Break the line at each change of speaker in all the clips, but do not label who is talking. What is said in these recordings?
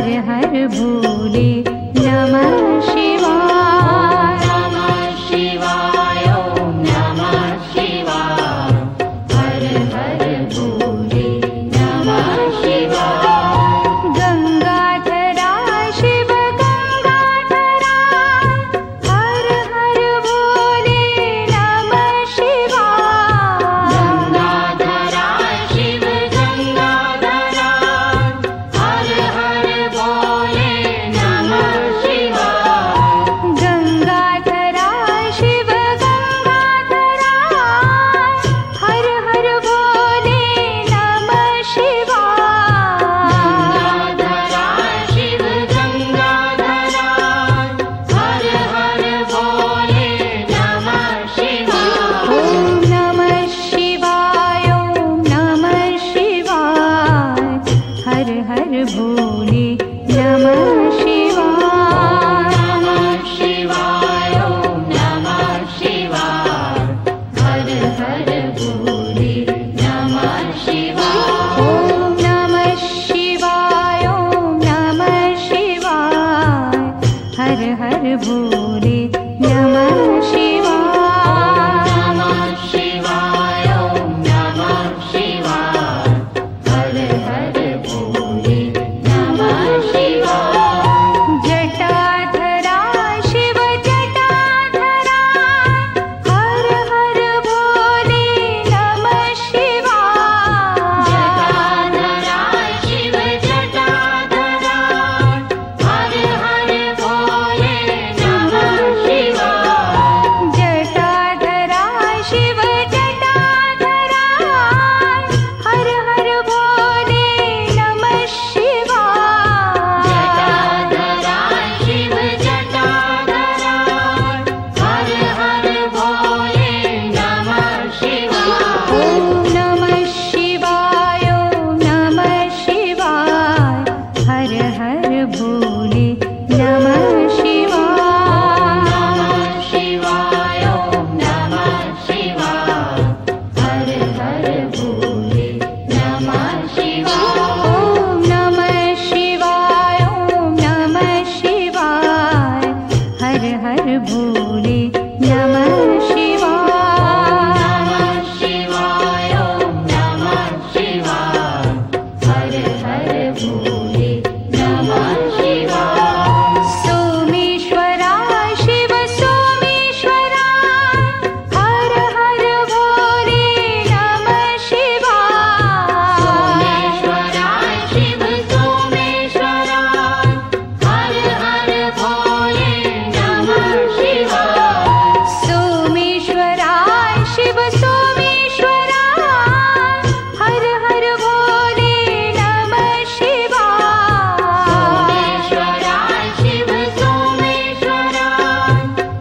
हर हर भोले नमः शिवाय।
नमः शिवाय ॐ नमः शिवाय। हर हर भोले नमः शिवाय।
गंगाधरा शिव गंगाधरा हर हर भोले नमः शिवाय।
गंगाधरा शिव गंगाधरा हर हर भोले नमः शिवाय।
गंगाधरा शिव गंगाधरा हर हर भोले नमः शिवाय।
गंगाधरा शिव गंगाधरा हर हर भोले नमः शिवाय।
ॐ नमः शिवाय ॐ नमः शिवाय। हर हर भोले नमः शिवाय।
नमः शिवाय ॐ नमः शिवाय। हर हर भोले नमः शिवाय।
ॐ नमः शिवाय ॐ नमः शिवाय। हर हर भोले नमः शिवाय।
नमः शिवाय ॐ नमः शिवाय। हर हर भोले नमः शिवाय।
जटाधरा शिव जटाधरा हर हर भोले नमः शिवाय।
जटाधरा शिव जटाधरा हर हर भोले नमः शिवाय।
जटाधरा शिव जटाधरा हर हर भोले नमः शिवाय।
जटाधरा शिव जटाधरा हर हर भोले नमः शिवाय।
ॐ नमः शिवाय ॐ नमः शिवाय। हर हर भोले नमः शिवाय।
नमः शिवाय ॐ नमः शिवाय। हर हर भोले नमः शिवाय।
ॐ नमः शिवाय ॐ नमः शिवाय। हर हर भोले नमः शिवाय।
नमः शिवाय ॐ नमः शिवाय। हर हर भोले नमः शिवाय।
सोमेश्वरा शिव सोमेश्वरा हर हर भोले नमः शिवाय।
सोमेश्वरा शिव सोमेश्वरा हर हर भोले नमः शिवाय।
सोमेश्वरा शिव सोमेश्वरा हर हर भोले नमः शिवाय।
सोमेश्वरा शिव सोमेश्वरा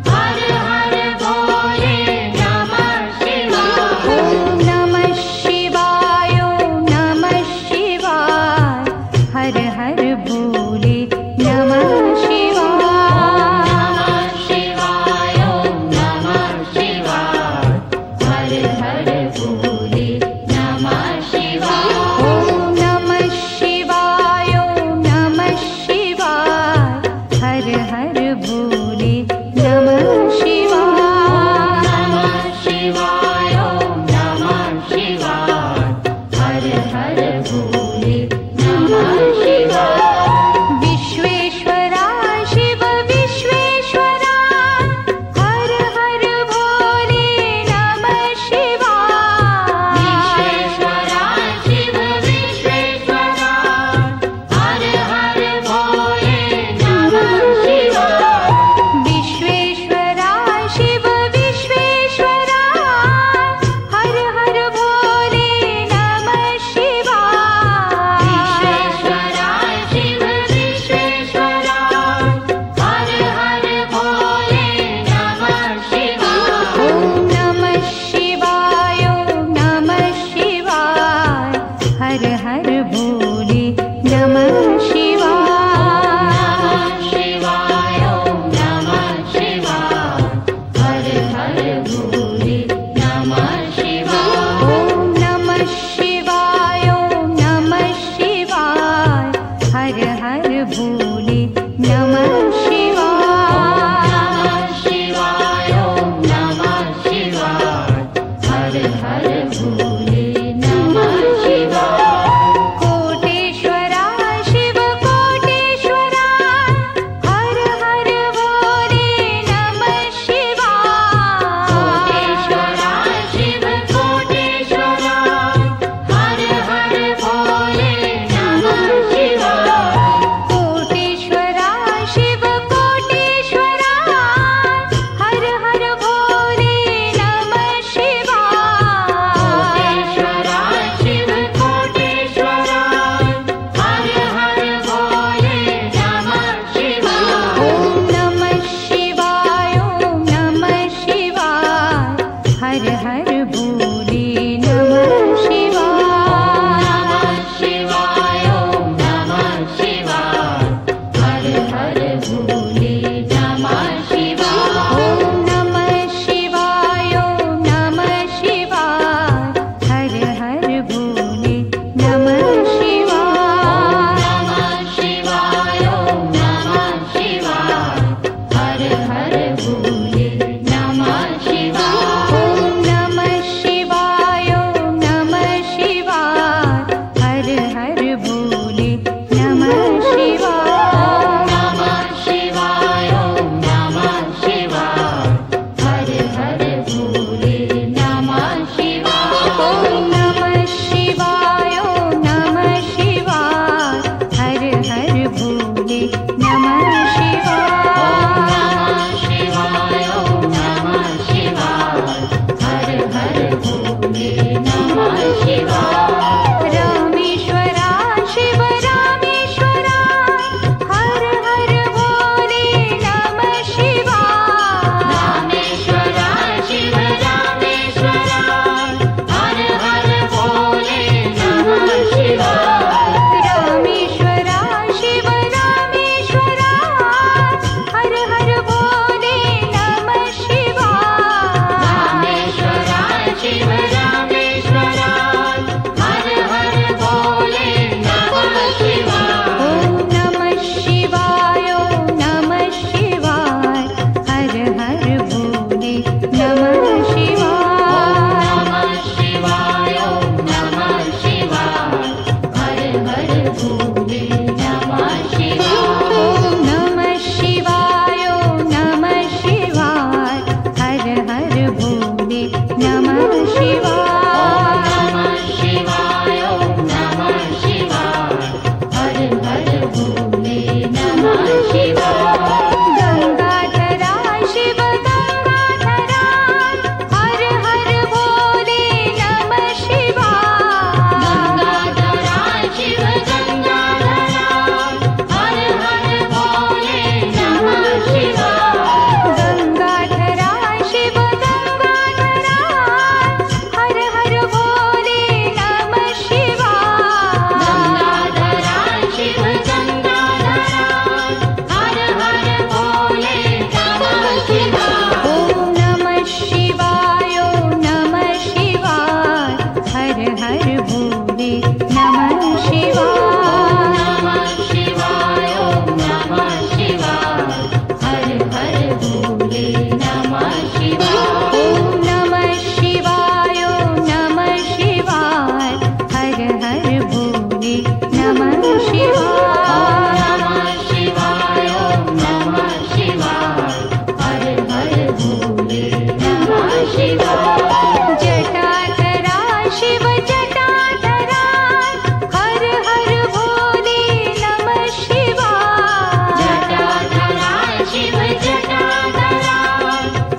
हर हर भोले नमः शिवाय।
ॐ नमः शिवाय ॐ नमः शिवाय। हर हर भोले नमः शिवाय।
नमः शिवाय ॐ नमः शिवाय। हर हर भोले नमः शिवाय।
ॐ नमः शिवाय ॐ नमः शिवाय। हर हर भोले नमः शिवाय।
नमः शिवाय ॐ नमः शिवाय। हर हर भोले नमः शिवाय।
विश्वेश्वरा भोले नमः शिवाय।
शिवाय ओम नमः शिवाय हर हर भोले नमः शिवाय
कोटेश्वरा शिव कोटेश्वरा हर हर भोले नमः शिवाय।
कोटेश्वरा शिव कोटेश्वरा हर हर भोले नमः शिवाय
कोटेश्वरा शिव कोटेश्वरा हर हर भोले नमः शिवाय।
कोटेश्वरा शिव कोटेश्वरा हर हर भोले नमः शिवाय
ओम नमः शिवाय ओम नमः शिवाय हर हर भोले नमः शिवाय।
नमः शिवाय ओम नमः शिवाय हर हर भोले नमः शिवाय
ओम नमः शिवाय ओम नमः शिवाय हर हर भोले नमः शिवाय।
नमः शिवाय ओम नमः शिवाय हर हर भोले नमः शिवाय
ओम नमः शिवाय ओम नमः शिवाय हर हर भोले नमः शिवाय।
नमः शिवाय ओम नमः शिवाय हर हर भोले नमः शिवाय
ओम नमः शिवाय ओम नमः शिवाय हर हर भोले नमः शिवाय।
नमः शिवाय ओम नमः शिवाय हर हर भोले नमः शिवाय
रामेश्वरा शिव रामेश्वरा हर हर भोले नमः शिवाय।
रामेश्वरा शिव रामेश्वरा हर हर भोले नमः शिवाय
रामेश्वरा शिव रामेश्वरा हर हर भोले नमः शिवाय।
रामेश्वरा शिव रामेश्वरा हर हर भोले नमः शिवाय
ओम नमः शिवाय ओम नमः शिवाय हर हर भोले नमः शिवाय।
नमः शिवाय ओम नमः शिवाय हर हर भोले नमः शिवाय
ओम नमः शिवाय ओम नमः शिवाय हर हर भोले नमः शिवाय।
नमः शिवाय ओम नमः शिवाय हर हर भोले नमः शिवाय
गंगाधरा शिव गंगाधरा हर हर भोले नमः शिवाय।
गंगाधरा शिव गंगाधरा हर हर भोले नमः शिवाय
गंगाधरा शिव गंगाधरा हर हर भोले नमः शिवाय।
गंगाधरा शिव गंगाधरा हर हर भोले नमः शिवाय
ओम नमः शिवाय ओम नमः शिवाय हर हर भोले नमः शिवाय।
नमः शिवाय ओम नमः शिवाय हर हर भोले नमः शिवाय
ओम नमः शिवाय ओम नमः शिवाय हर हर भोले नमः शिवाय।
नमः शिवाय ओम नमः शिवाय हर हर भोले नमः शिवाय
जटाधरा शिव जटाधरा हर हर भोले नमः शिवाय।
जटाधरा शिव जटाधरा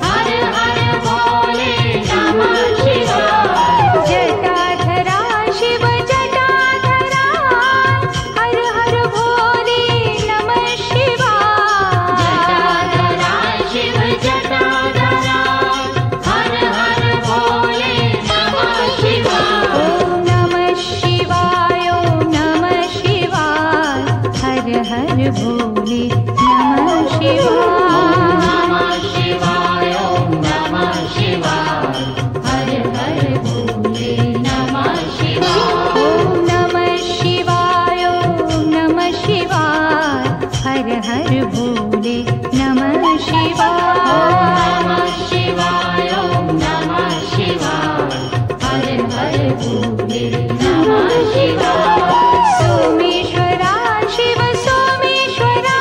हर हर भोले नमः शिवाय
जटाधरा शिव जटाधरा हर हर भोले नमः शिवाय।
जटाधरा शिव जटाधरा हर हर भोले नमः शिवाय
ओम नमः शिवाय ओम नमः शिवाय हर हर भोले नमः शिवाय।
नमः शिवाय ओम नमः शिवाय हर हर भोले नमः शिवाय
ओम नमः शिवाय ओम नमः शिवाय भोले नमः शिवाय।
नमः शिवाय ॐ नमः शिवाय हर हर भोले नमः शिवाय।
सोमेश्वरा शिव सोमेश्वरा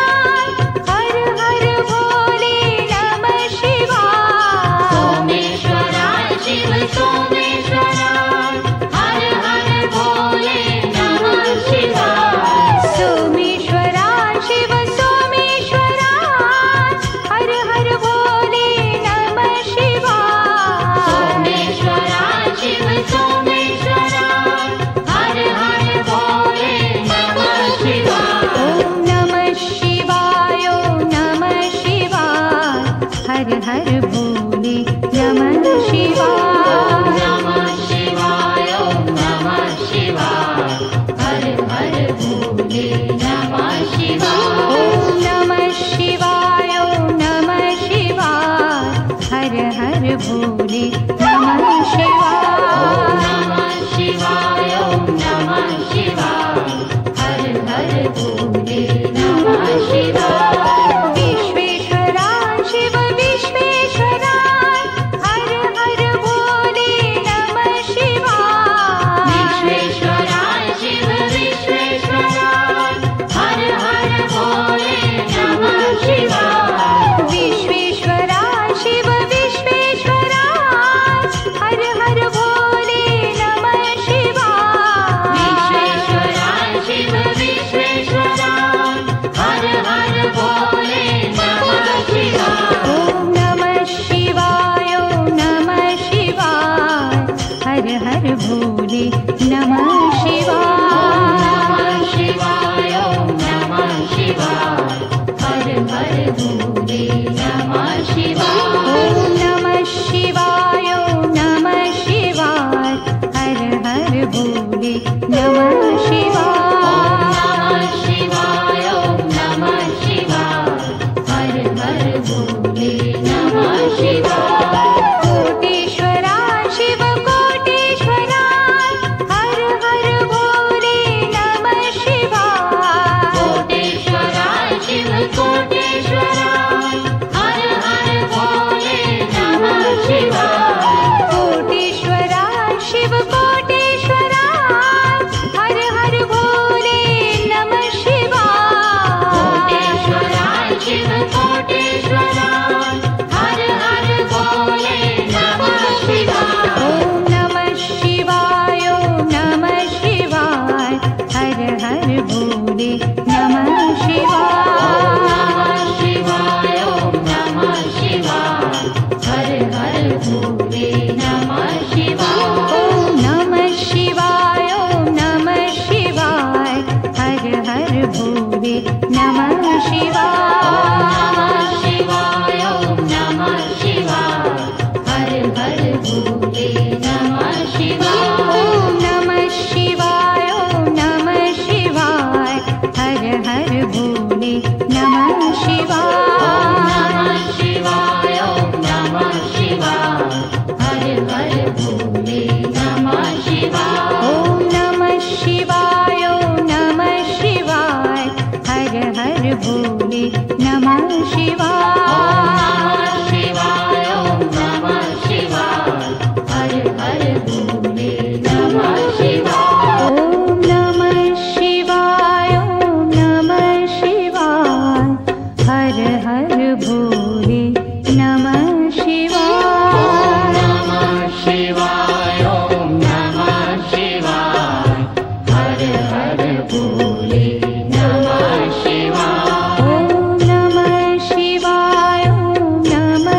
हर हर भोले नमः शिवाय।
सोमेश्वरा शिव सोमेश्वरा हर हर भोले नमः शिवाय।
सोमेश्वरा शिव सोमेश्वरा हर हर भोले नमः शिवाय।
सोमेश्वरा शिव सोमेश्वरा हर हर भोले नमः शिवाय।
ॐ नमः शिवाय ॐ नमः शिवाय हर हर भोले नमः शिवाय।
नमः शिवाय ॐ नमः शिवाय हर हर भोले नमः शिवाय।
ॐ नमः शिवाय ॐ नमः शिवाय हर हर भोले नमः शिवाय।
नमः शिवाय ॐ नमः शिवाय हर हर भोले नमः शिवाय।
विश्वेश्वरा शिव विश्वेश्वरा हर हर भोले नमः शिवाय।
विश्वेश्वरा शिव विश्वेश्वरा हर हर भोले नमः शिवाय।
विश्वेश्वरा शिव विश्वेश्वरा हर हर भोले नमः शिवाय।
विश्वेश्वरा शिव विश्वेश्वरा हर हर भोले नमः शिवाय।
ॐ नमः शिवाय ॐ नमः शिवाय हर हर भोले नमः शिवाय।
नमः शिवाय ॐ नमः शिवाय हर हर भोले नमः शिवाय।
ॐ नमः शिवाय ॐ नमः शिवाय हर हर भोले नमः शिवाय।
नमः शिवाय ॐ नमः शिवाय हर हर भोले नमः शिवाय।
कोटेश्वरा शिव कोटेश्वरा हर हर भोले नमः शिवाय।
कोटेश्वरा शिव कोटेश्वरा हर हर भोले नमः शिवाय।
कोटेश्वरा शिव कोटेश्वरा हर हर भोले नमः शिवाय।
कोटेश्वरा शिव कोटेश्वरा हर हर भोले नमः शिवाय।
ॐ नमः शिवाय ॐ नमः शिवाय हर हर भोले नमः शिवाय।
नमः शिवाय ॐ नमः शिवाय हर हर भोले नमः शिवाय।
ॐ नमः शिवाय ॐ नमः शिवाय हर हर भोले नमः शिवाय।
नमः शिवाय ॐ नमः शिवाय हर हर भोले नमः शिवाय।
ॐ नमः शिवाय ॐ नमः शिवाय हर हर भोले नमः शिवाय।
नमः शिवाय ॐ नमः शिवाय हर हर भोले नमः शिवाय।
ॐ नमः शिवाय ॐ नमः शिवाय हर हर भोले नमः शिवाय।
नमः शिवाय ॐ नमः शिवाय हर हर भोले नमः शिवाय।
ॐ नमः शिवाय ॐ नमः शिवाय हर हर भोले नमः शिवाय।
नमः शिवाय ॐ नमः शिवाय हर हर भोले नमः शिवाय।
ॐ नमः शिवाय ॐ नमः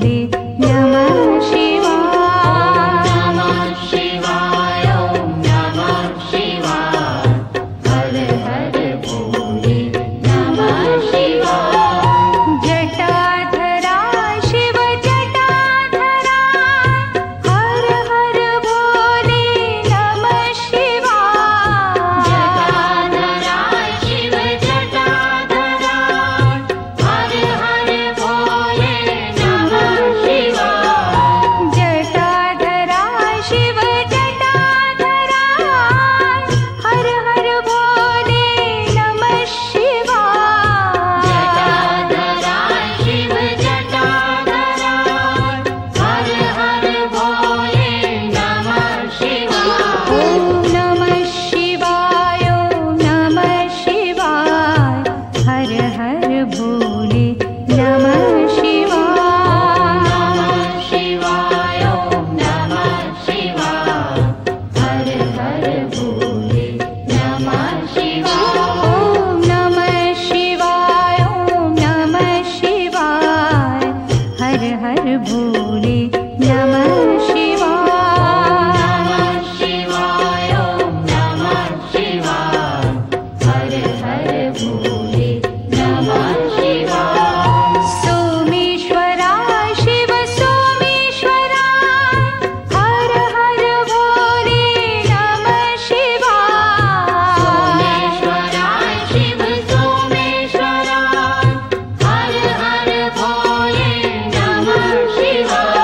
भोले नमः शिवाय।
नमः शिवाय ॐ नमः शिवाय हर हर भोले नमः शिवाय।
जटाधरा शिव जटाधरा हर हर भोले नमः शिवाय।
जटाधरा शिव जटाधरा हर हर भोले नमः शिवाय।
जटाधरा शिव जटाधरा हर हर भोले नमः शिवाय।
जटाधरा शिव जटाधरा हर हर भोले नमः शिवाय।
ॐ नमः शिवाय ॐ नमः शिवाय हर हर भोले नमः शिवाय।
नमः शिवाय ॐ नमः शिवाय हर हर भोले नमः शिवाय।
ॐ नमः शिवाय ॐ नमः शिवाय हर हर भोले नमः शिवाय।
नमः शिवाय ॐ नमः शिवाय हर हर भोले नमः शिवाय।
सोमेश्वरा शिव सोमेश्वरा हर हर भोले नमः शिवाय।
सोमेश्वरा शिव सोमेश्वरा हर हर भोले नमः शिवाय।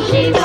शिवाय